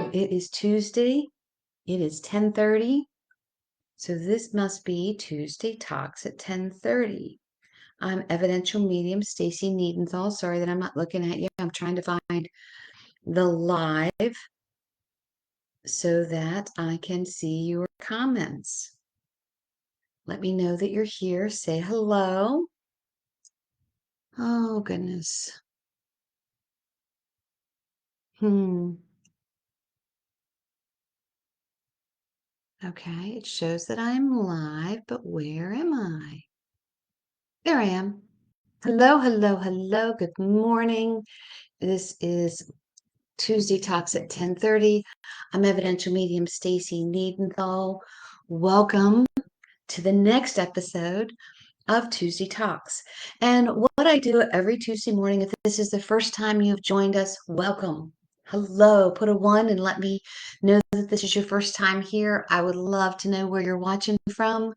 So it is Tuesday. It is 10:30. So this must be Tuesday Talks at 10:30. I'm evidential medium Stacy Needenthal. Sorry that I'm not looking at you. I'm trying to find the live so that I can see your comments. Let me know that you're here. Say hello. Oh, goodness. Hmm. Okay, it shows that I'm live, but where am I? There I am. Hello, hello, hello. Good morning. This is Tuesday Talks at 10:30. I'm evidential medium Stacy Needenthal. Welcome to the next episode of Tuesday Talks. And what I do every Tuesday morning, if this is the first time you've joined us, welcome. Hello, put a 1 and let me know that this is your first time here. I would love to know where you're watching from.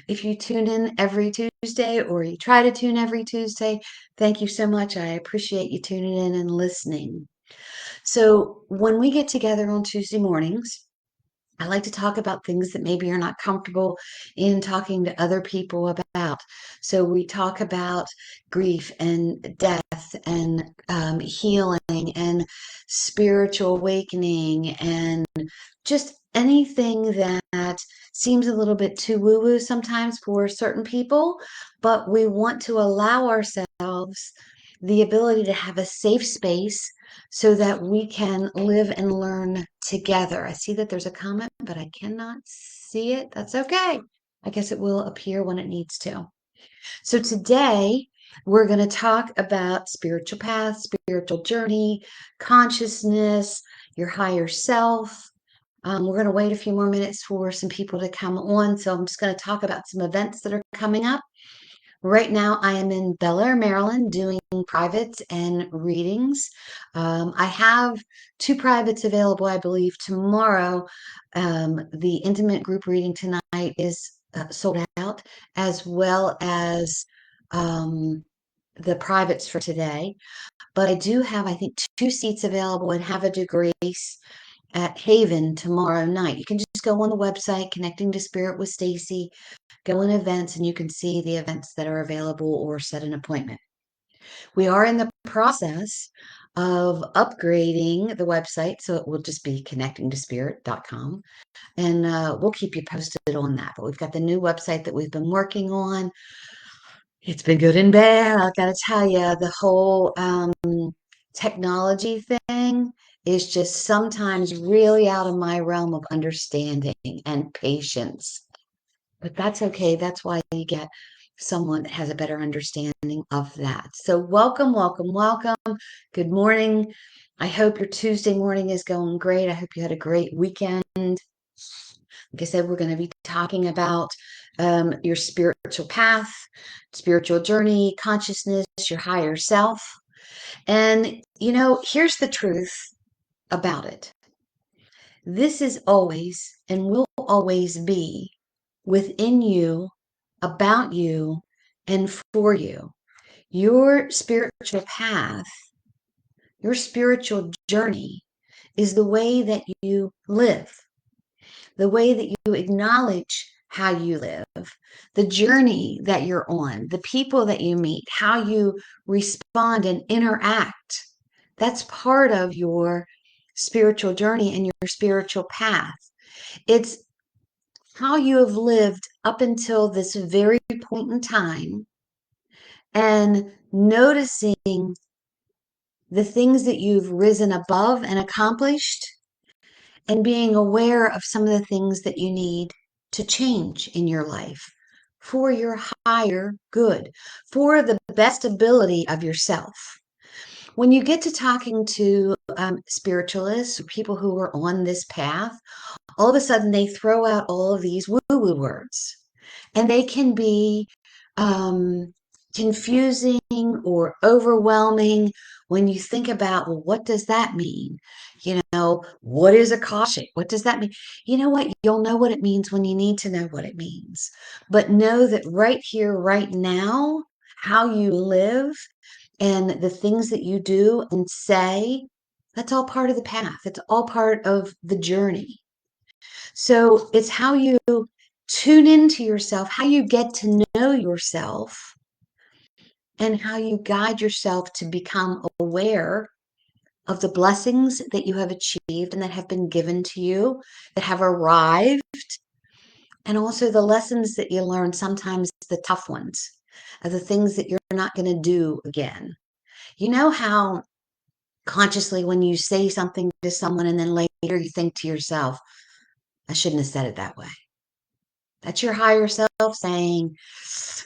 If you tune in every Tuesday or you try to tune every Tuesday, thank you so much. I appreciate you tuning in and listening. So, when we get together on Tuesday mornings, I like to talk about things that maybe you're not comfortable in talking to other people about. So we talk about grief and death and healing and spiritual awakening and just anything that seems a little bit too woo-woo sometimes for certain people, but we want to allow ourselves the ability to have a safe space so that we can live and learn together. I see that there's a comment, but I cannot see it. That's okay. I guess it will appear when it needs to. So today we're going to talk about spiritual path, spiritual journey, consciousness, your higher self. We're going to wait a few more minutes for some people to come on. So I'm just going to talk about some events that are coming up. Right now, I am in Bel Air, Maryland, doing privates and readings. I have 2 privates available, I believe, tomorrow. The intimate group reading tonight is sold out, as well as the privates for today. But I do have, I think, 2 seats available and have a Grace at Haven tomorrow night. You can just go on the website, Connecting to Spirit with Stacy, go in events, and you can see the events that are available or set an appointment. We are in the process of upgrading the website, so it will just be connectingtospirit.com, and we'll keep you posted on that. But we've got the new website that we've been working on. It's been good and bad. I got to tell you, the whole technology thing is just sometimes really out of my realm of understanding and patience. But that's okay. That's why you get someone that has a better understanding of that. So welcome, welcome, welcome. Good morning. I hope your Tuesday morning is going great. I hope you had a great weekend. Like I said, we're going to be talking about your spiritual path, spiritual journey, consciousness, your higher self. And, here's the truth about it. This is always and will always be within you, about you, and for you. Your spiritual path, your spiritual journey is the way that you live, the way that you acknowledge how you live, the journey that you're on, the people that you meet, how you respond and interact. That's part of your spiritual journey and your spiritual path. It's how you have lived up until this very point in time and noticing the things that you've risen above and accomplished and being aware of some of the things that you need to change in your life for your higher good, for the best ability of yourself. When you get to talking to spiritualists or people who are on this path, all of a sudden they throw out all of these woo-woo words, and they can be confusing or overwhelming when you think about, well, what does that mean? What is Akashic? What does that mean? You know what? You'll know what it means when you need to know what it means. But know that right here, right now, how you live and the things that you do and say That's all part of the path. It's all part of the journey. So it's how you tune into yourself, how you get to know yourself, and how you guide yourself to become aware of the blessings that you have achieved and that have been given to you, that have arrived, and also the lessons that you learn, sometimes the tough ones, of the things that you're not going to do again. You know how consciously when you say something to someone and then later you think to yourself, I shouldn't have said it that way. That's your higher self saying,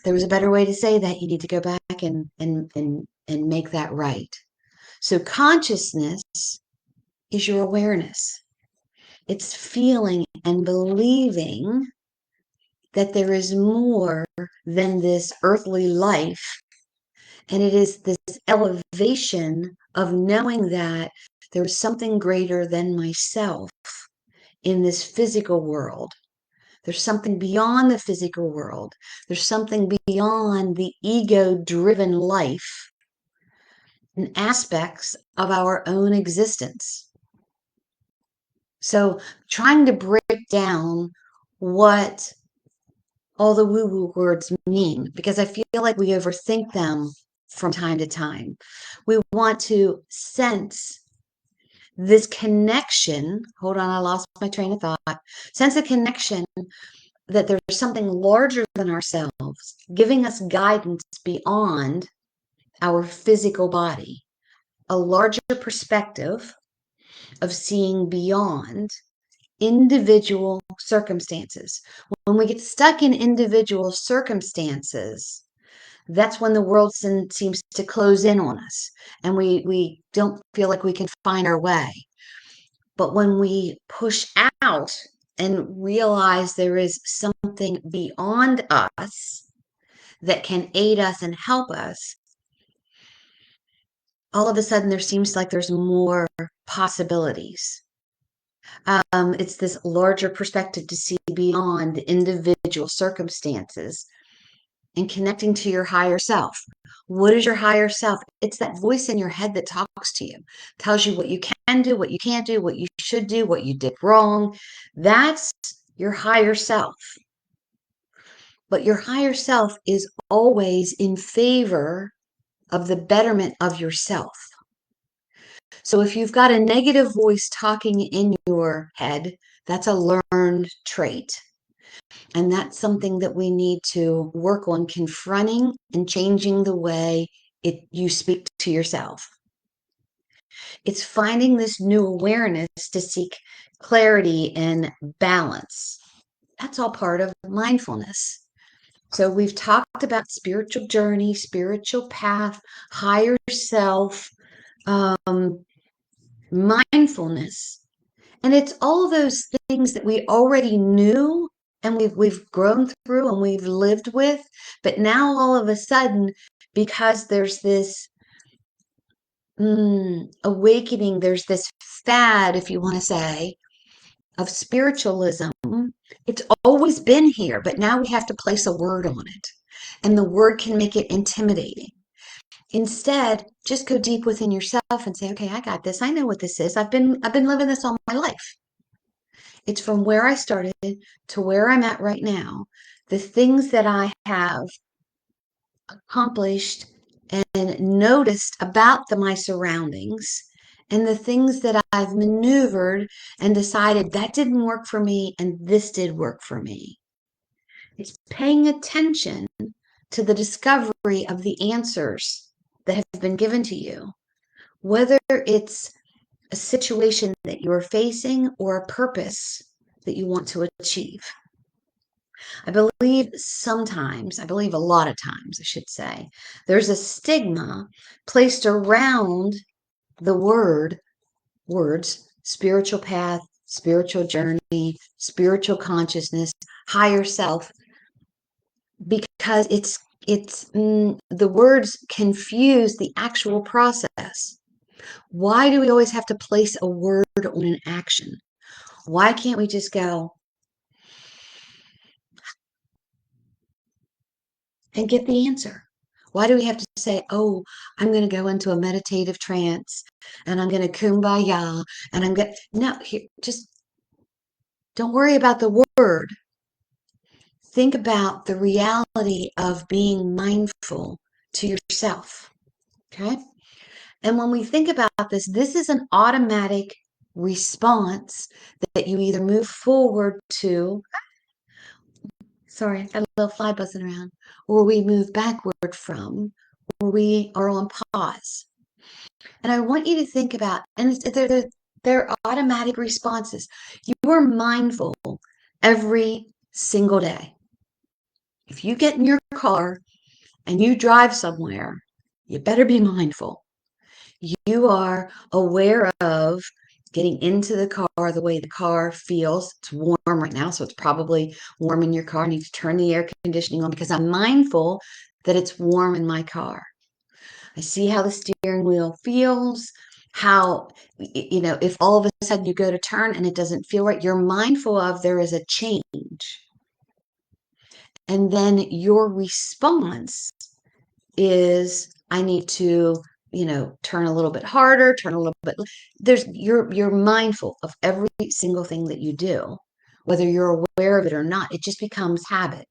there was a better way to say that. You need to go back and make that right. So consciousness is your awareness. It's feeling and believing that there is more than this earthly life. And it is this elevation of knowing that there is something greater than myself in this physical world. There's something beyond the physical world. There's something beyond the ego-driven life and aspects of our own existence. So trying to break down what all the woo-woo words mean, because I feel like we overthink them from time to time. We want to sense this connection. Hold on, I lost my train of thought. Sense a connection that there's something larger than ourselves, giving us guidance beyond our physical body, a larger perspective of seeing beyond individual circumstances. When we get stuck in individual circumstances, that's when the world seems to close in on us and we don't feel like we can find our way. But when we push out and realize there is something beyond us that can aid us and help us, all of a sudden there seems like there's more possibilities. It's this larger perspective to see beyond individual circumstances and connecting to your higher self. What is your higher self? It's that voice in your head that talks to you, tells you what you can do, what you can't do, what you should do, what you did wrong. That's your higher self. But your higher self is always in favor of the betterment of yourself. So if you've got a negative voice talking in your head, that's a learned trait. And that's something that we need to work on confronting and changing the way you speak to yourself. It's finding this new awareness to seek clarity and balance. That's all part of mindfulness. So we've talked about spiritual journey, spiritual path, higher self, mindfulness. And it's all those things that we already knew and we've grown through and we've lived with. But now all of a sudden, because there's this awakening, there's this fad, if you want to say, of spiritualism. It's always been here, but now we have to place a word on it. And the word can make it intimidating. Instead, just go deep within yourself and say, okay, I got this. I know what this is. I've been living this all my life. It's from where I started to where I'm at right now. The things that I have accomplished and noticed about my surroundings, and the things that I've maneuvered and decided that didn't work for me and this did work for me. It's paying attention to the discovery of the answers that have been given to you, whether it's a situation that you're facing or a purpose that you want to achieve. I believe a lot of times, I should say, there's a stigma placed around the words, spiritual path, spiritual journey, spiritual consciousness, higher self, because the words confuse the actual process. Why do we always have to place a word on an action? Why can't we just go and get the answer? Why do we have to say, oh, I'm going to go into a meditative trance and I'm going to kumbaya and I'm going to, no, here, just don't worry about the word. Think about the reality of being mindful to yourself. Okay. And when we think about this, this is an automatic response that you either move forward to, sorry, I got a little fly buzzing around, or we move backward from, or we are on pause. And I want you to think about, and they're automatic responses. You are mindful every single day. If you get in your car and you drive somewhere, you better be mindful. You are aware of getting into the car, the way the car feels. It's warm right now, so it's probably warm in your car. I need to turn the air conditioning on because I'm mindful that it's warm in my car. I see how the steering wheel feels, how, if all of a sudden you go to turn and it doesn't feel right, you're mindful of there is a change. And then your response is, I need to, turn a little bit harder, turn a little bit. You're mindful of every single thing that you do, whether you're aware of it or not. It just becomes habit.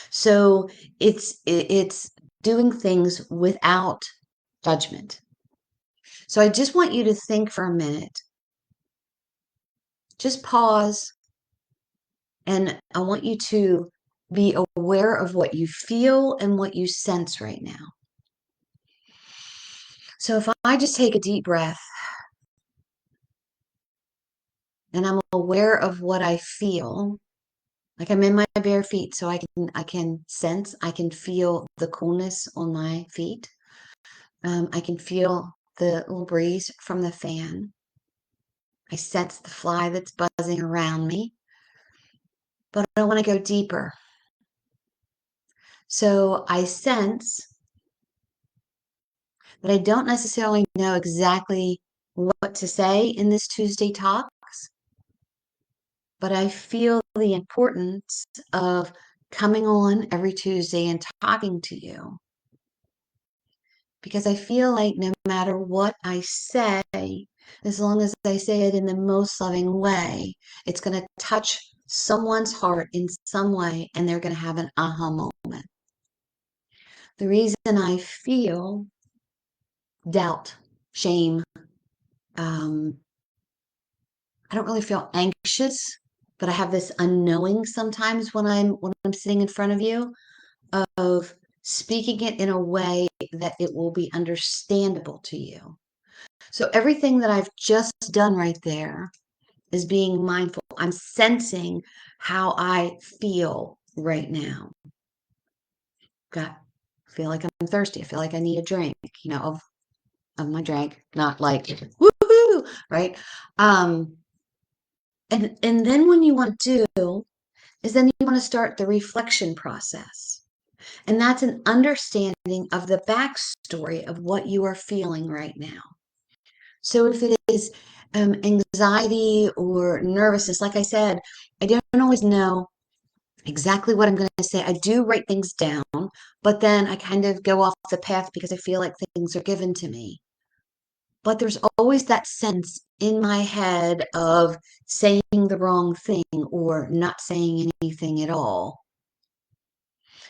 So it's doing things without judgment. So I just want you to think for a minute. Just pause, and I want you to be aware of what you feel and what you sense right now. So if I just take a deep breath and I'm aware of what I feel, like I'm in my bare feet, so I can sense, I can feel the coolness on my feet. I can feel the little breeze from the fan. I sense the fly that's buzzing around me, but I want to go deeper. So I sense that I don't necessarily know exactly what to say in this Tuesday Talks, but I feel the importance of coming on every Tuesday and talking to you. Because I feel like no matter what I say, as long as I say it in the most loving way, it's going to touch someone's heart in some way and they're going to have an aha moment. The reason I feel doubt, shame, I don't really feel anxious, but I have this unknowing sometimes when I'm sitting in front of you, of speaking it in a way that it will be understandable to you. So everything that I've just done right there is being mindful. I'm sensing how I feel right now. Feel like I'm thirsty. I feel like I need a drink, of my drink, not like woohoo, right? And then when you want to do is then you want to start the reflection process. And that's an understanding of the backstory of what you are feeling right now. So if it is anxiety or nervousness, like I said, I don't always know exactly what I'm going to say. I do write things down, but then I kind of go off the path because I feel like things are given to me. But there's always that sense in my head of saying the wrong thing or not saying anything at all.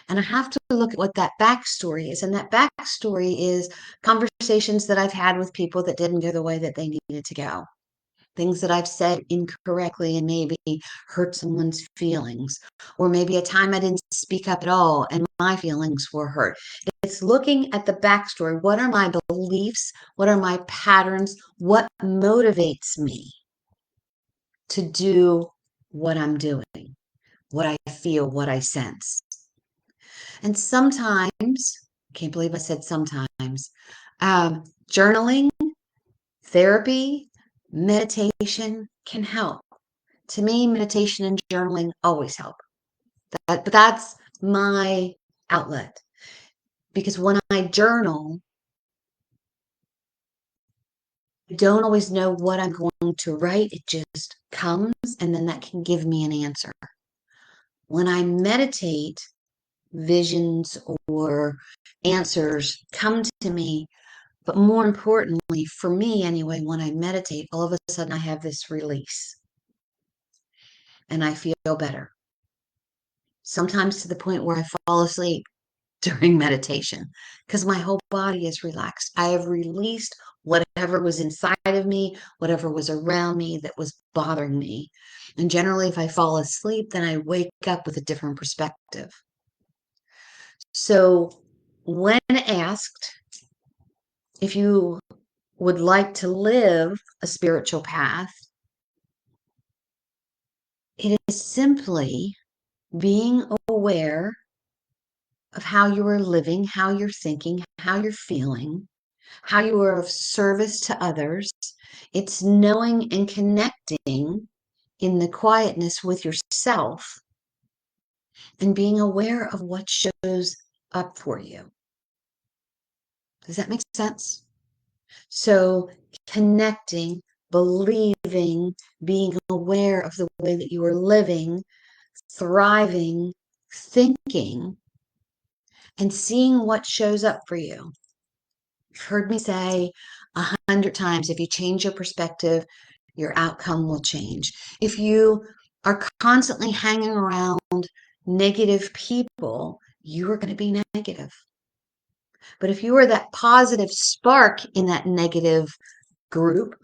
And I have to look at what that backstory is. And that backstory is conversations that I've had with people that didn't go the way that they needed to go. Things that I've said incorrectly and maybe hurt someone's feelings. Or maybe a time I didn't speak up at all and my feelings were hurt. It's looking at the backstory. What are my beliefs? What are my patterns? What motivates me to do what I'm doing, what I feel, what I sense? And sometimes, can't believe I said sometimes, journaling, therapy, meditation can help. To me, meditation and journaling always help. But that's my outlet. Because when I journal, I don't always know what I'm going to write. It just comes, and then that can give me an answer. When I meditate, visions or answers come to me. But more importantly, for me anyway, when I meditate, all of a sudden I have this release and I feel better. Sometimes to the point where I fall asleep during meditation because my whole body is relaxed. I have released whatever was inside of me, whatever was around me that was bothering me. And generally, if I fall asleep, then I wake up with a different perspective. So, when asked if you would like to live a spiritual path, it is simply being aware of how you are living, how you're thinking, how you're feeling, how you are of service to others. It's knowing and connecting in the quietness with yourself and being aware of what shows up for you. Does that make sense? So, connecting, believing, being aware of the way that you are living, thriving, thinking, and seeing what shows up for you. You've heard me say 100 times, if you change your perspective, your outcome will change. If you are constantly hanging around negative people, you are going to be negative. But if you are that positive spark in that negative group,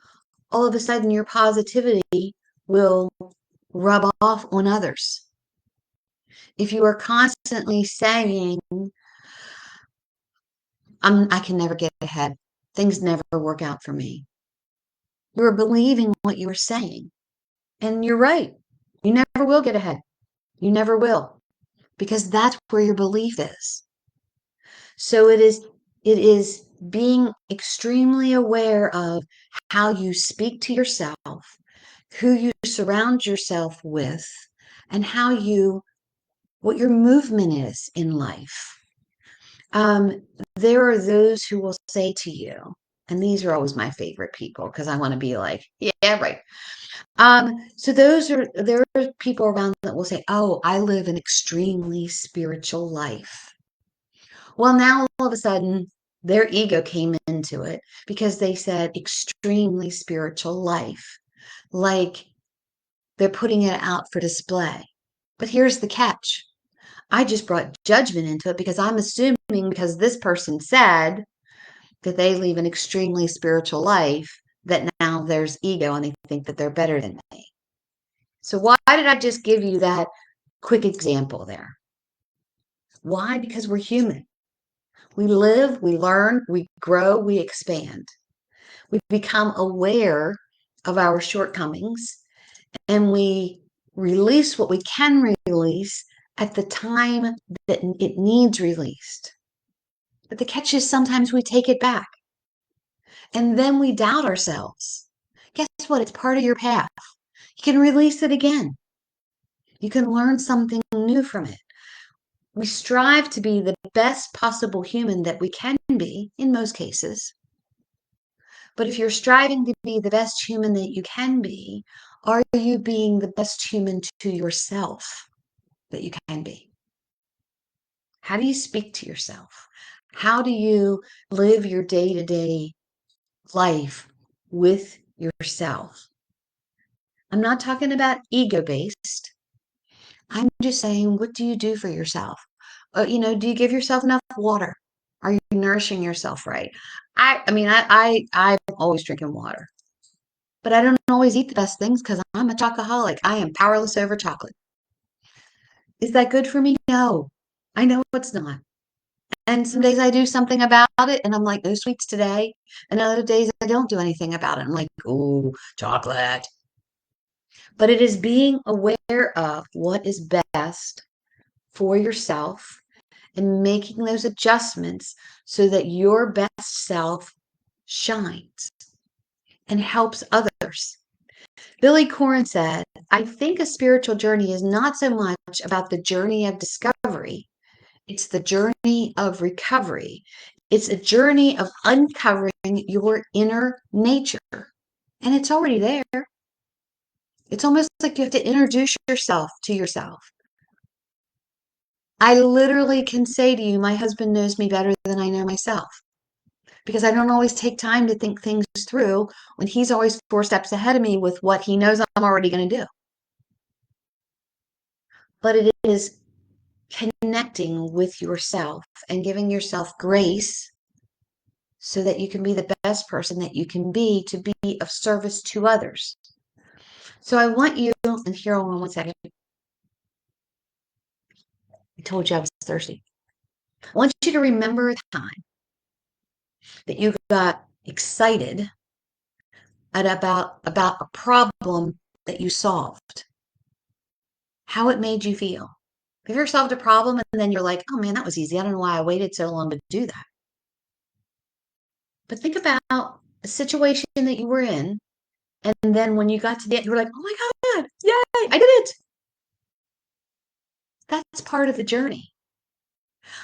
all of a sudden your positivity will rub off on others. If you are constantly saying, I can never get ahead, things never work out for me, you're believing what you are saying. And you're right. You never will get ahead. You never will. Because that's where your belief is. So it is being extremely aware of how you speak to yourself, who you surround yourself with, and what your movement is in life. There are those who will say to you, and these are always my favorite people because I want to be like, yeah, right. So there are people around that will say, "Oh, I live an extremely spiritual life." Well, now all of a sudden their ego came into it because they said extremely spiritual life, like they're putting it out for display. But here's the catch. I just brought judgment into it because I'm assuming because this person said that they live an extremely spiritual life that now there's ego and they think that they're better than me. So why did I just give you that quick example there? Why? Because we're human. We live, we learn, we grow, we expand. We become aware of our shortcomings and we release what we can release at the time that it needs released. But the catch is sometimes we take it back and then we doubt ourselves. Guess what? It's part of your path. You can release it again. You can learn something new from it. We strive to be the best possible human that we can be in most cases. But if you're striving to be the best human that you can be, are you being the best human to yourself that you can be? How do you speak to yourself? How do you live your day-to-day life with yourself? I'm not talking about ego-based. I'm just saying, what do you do for yourself? Do you give yourself enough water? Are you nourishing yourself right? I'm always drinking water, but I don't always eat the best things because I'm a chocoholic. I am powerless over chocolate. Is that good for me? No, I know it's not. And some days I do something about it and I'm like, no sweets today. And other days I don't do anything about it. I'm like, ooh, chocolate. But it is being aware of what is best for yourself and making those adjustments so that your best self shines and helps others. Billy Corn said, I think a spiritual journey is not so much about the journey of discovery, it's the journey of recovery. It's a journey of uncovering your inner nature. And it's already there. It's almost like you have to introduce yourself to yourself. I literally can say to you, my husband knows me better than I know myself because I don't always take time to think things through when he's always 4 steps ahead of me with what he knows I'm already going to do. But it is connecting with yourself and giving yourself grace so that you can be the best person that you can be to be of service to others. So I want you, and here, hold on 1 second. I told you I was thirsty. I want you to remember a time that you got excited about a problem that you solved, how it made you feel. Have you ever solved a problem and then you're like, oh man, that was easy. I don't know why I waited so long to do that. But think about a situation that you were in, and then when you got to the end, you were like, oh my God, yay, I did it. That's part of the journey.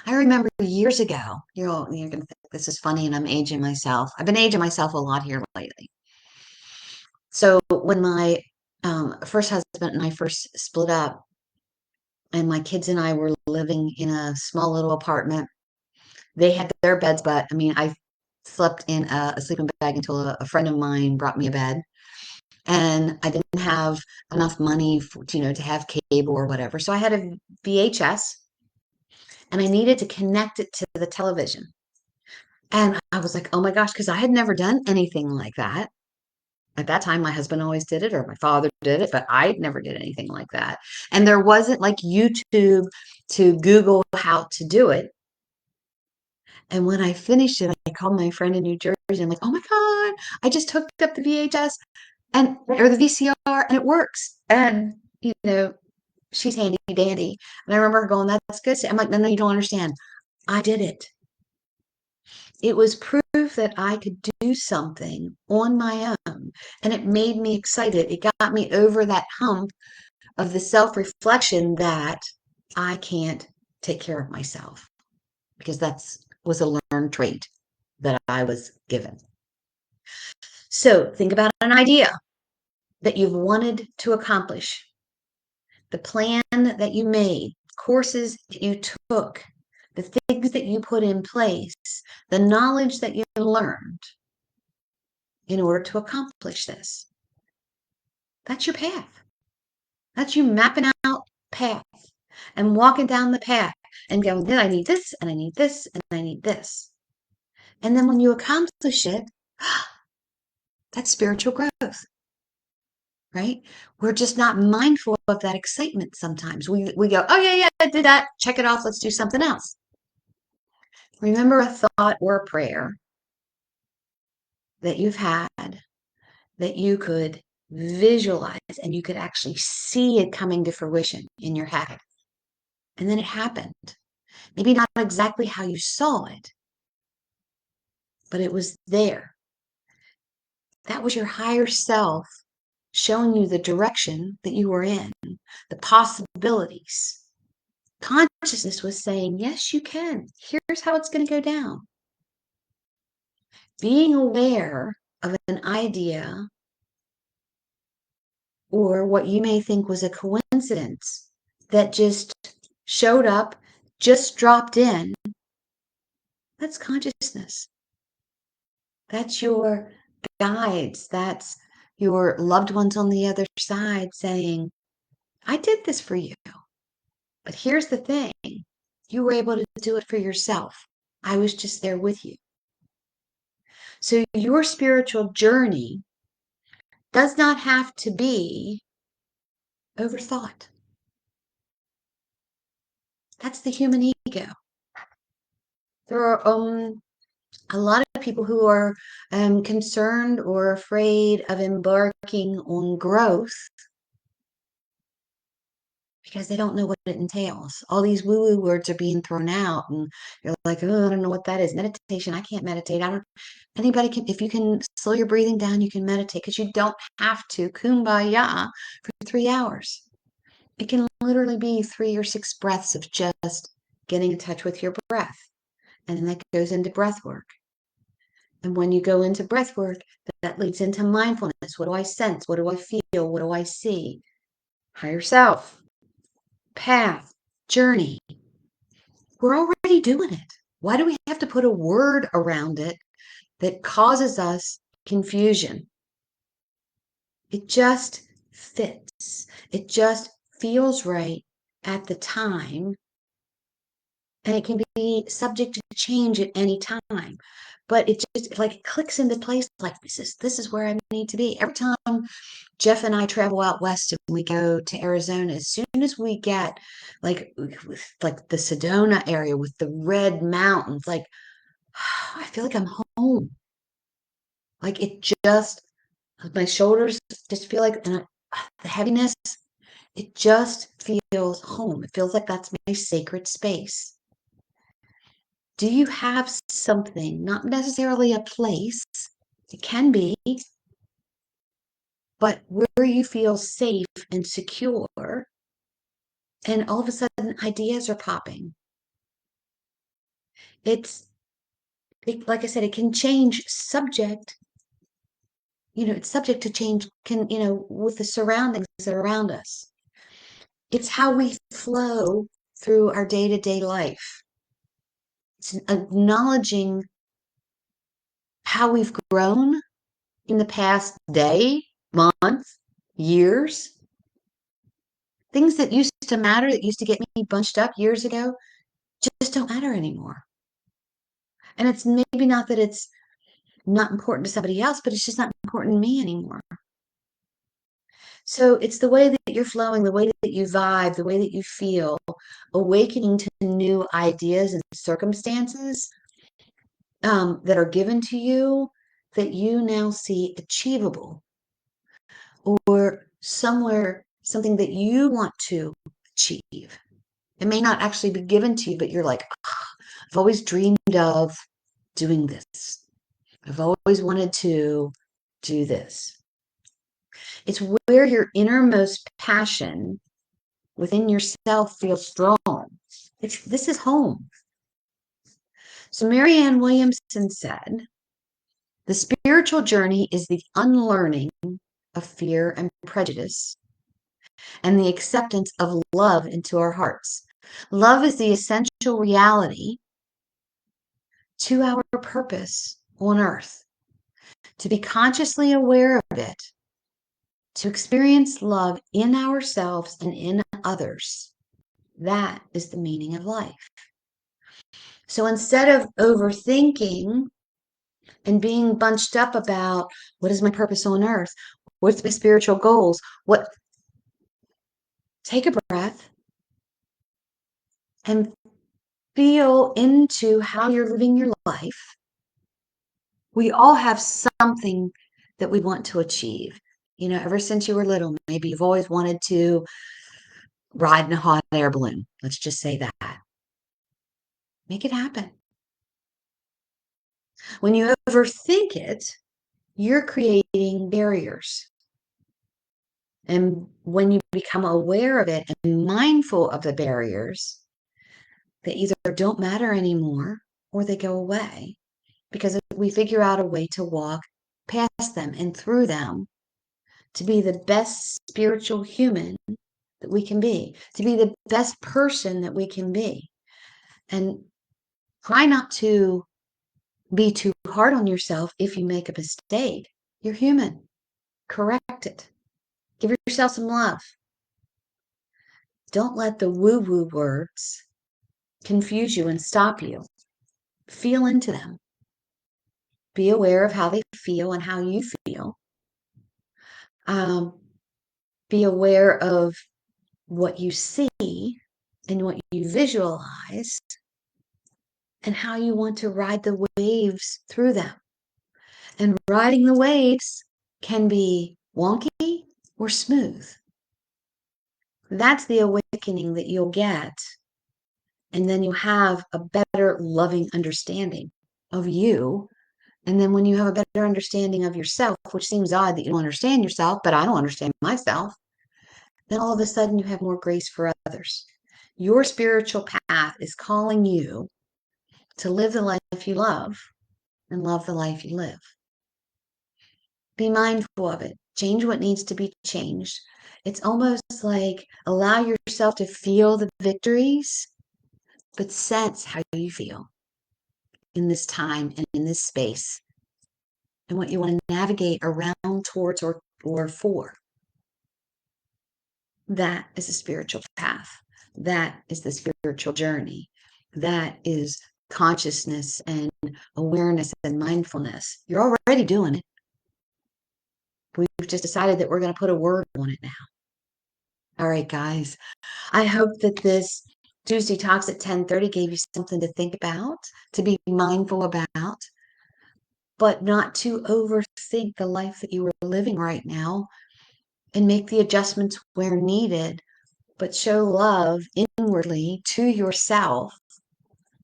I remember years ago, you're going to think this is funny and I'm aging myself. I've been aging myself a lot here lately. So when my first husband and I first split up, and my kids and I were living in a small little apartment, they had their beds, but I mean, I slept in a sleeping bag until a friend of mine brought me a bed. And I didn't have enough money for, to have cable or whatever. So I had a VHS and I needed to connect it to the television. And I was like, oh my gosh, because I had never done anything like that. At that time, my husband always did it, or my father did it, but I never did anything like that. And there wasn't like YouTube to Google how to do it. And when I finished it, I called my friend in New Jersey. I'm like, oh my God, I just hooked up the VHS or the VCR and it works. And, she's handy dandy. And I remember her going, that's good. I'm like, no, you don't understand. I did it. It was proof that I could do something on my own. And it made me excited. It got me over that hump of the self-reflection that I can't take care of myself because was a learned trait that I was given. So think about an idea that you've wanted to accomplish, the plan that you made, courses that you took, the things that you put in place, the knowledge that you learned in order to accomplish this. That's your path. That's you mapping out path and walking down the path and going, then I need this, and I need this, and I need this. And then when you accomplish it, that's spiritual growth, right? We're just not mindful of that excitement sometimes. We go, oh, yeah, I did that. Check it off. Let's do something else. Remember a thought or a prayer that you've had that you could visualize and you could actually see it coming to fruition in your head. And then it happened. Maybe not exactly how you saw it, but it was there. That was your higher self showing you the direction that you were in, the possibilities. Consciousness was saying, yes, you can. Here's how it's going to go down. Being aware of an idea or what you may think was a coincidence that just showed up, just dropped in, that's consciousness. That's your guides. That's your loved ones on the other side saying, I did this for you. But here's the thing. You were able to do it for yourself. I was just there with you. So your spiritual journey does not have to be overthought. That's the human ego. There are a lot of people who are concerned or afraid of embarking on growth because they don't know what it entails. All these woo-woo words are being thrown out, and you're like, oh, I don't know what that is. Meditation, I can't meditate. Anybody can, if you can slow your breathing down, you can meditate because you don't have to kumbaya for 3 hours. It can literally be 3 or 6 breaths of just getting in touch with your breath. And then that goes into breath work. And when you go into breath work, that leads into mindfulness. What do I sense? What do I feel? What do I see? Higher self, path, journey. We're already doing it. Why do we have to put a word around it that causes us confusion? It just fits. It just feels right at the time, and it can be subject to change at any time. But it just like it clicks into place like this is where I need to be. Every time Jeff and I travel out west and we go to Arizona, as soon as we get like like the Sedona area with the red mountains, like I feel like I'm home. Like it just my shoulders just feel like the heaviness, it just feels home. It feels like that's my sacred space. Do you have something, not necessarily a place, it can be, but where you feel safe and secure, and all of a sudden ideas are popping? Like I said, it can change subject, it's subject to change, with the surroundings that are around us. It's how we flow through our day-to-day life. It's acknowledging how we've grown in the past day, month, years. Things that used to matter, that used to get me bunched up years ago, just don't matter anymore. And it's maybe not that it's not important to somebody else, but it's just not important to me anymore. So it's the way that you're flowing, the way that you vibe, the way that you feel, awakening to new ideas and circumstances that are given to you that you now see achievable, or something that you want to achieve. It may not actually be given to you, but you're like, I've always dreamed of doing this. I've always wanted to do this. It's where your innermost passion within yourself feels strong. This is home. So Marianne Williamson said, the spiritual journey is the unlearning of fear and prejudice and the acceptance of love into our hearts. Love is the essential reality to our purpose on earth. To be consciously aware of it, to experience love in ourselves and in others, that is the meaning of life. So instead of overthinking and being bunched up about what is my purpose on earth, what's my spiritual goals, take a breath and feel into how you're living your life. We all have something that we want to achieve. Ever since you were little, maybe you've always wanted to ride in a hot air balloon. Let's just say that. Make it happen. When you overthink it, you're creating barriers. And when you become aware of it and mindful of the barriers, they either don't matter anymore or they go away, because we figure out a way to walk past them and through them to be the best spiritual human that we can be, to be the best person that we can be. And try not to be too hard on yourself if you make a mistake. You're human. Correct it. Give yourself some love. Don't let the woo-woo words confuse you and stop you. Feel into them. Be aware of how they feel and how you feel. Be aware of what you see and what you visualize and how you want to ride the waves through them. And riding the waves can be wonky or smooth. That's the awakening that you'll get. And then you'll have a better, loving understanding of you. And then when you have a better understanding of yourself, which seems odd that you don't understand yourself, but I don't understand myself, then all of a sudden you have more grace for others. Your spiritual path is calling you to live the life you love and love the life you live. Be mindful of it. Change what needs to be changed. It's almost like allow yourself to feel the victories, but sense how you feel in this time and in this space and what you want to navigate around, towards, or for. That is a spiritual path. That is the spiritual journey. That is consciousness and awareness and mindfulness. You're already doing it. We've just decided that we're going to put a word on it now. All right, guys. I hope that this Tuesday Talks at 10:30 gave you something to think about, to be mindful about, but not to overthink the life that you are living right now, and make the adjustments where needed, but show love inwardly to yourself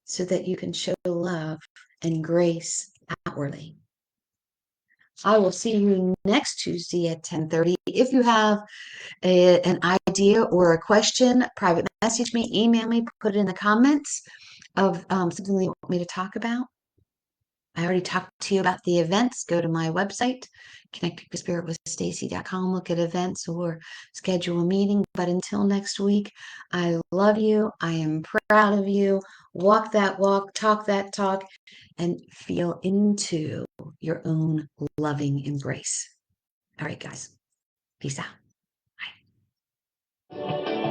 so that you can show love and grace outwardly. I will see you next Tuesday at 10:30. If you have an idea or a question, private message me, email me, put it in the comments of something that you want me to talk about. I already talked to you about the events. Go to my website, connectingspiritwithstacy.com, look at events or schedule a meeting. But until next week, I love you. I am proud of you. Walk that walk, talk that talk, and feel into your own loving embrace. All right, guys. Peace out. Bye.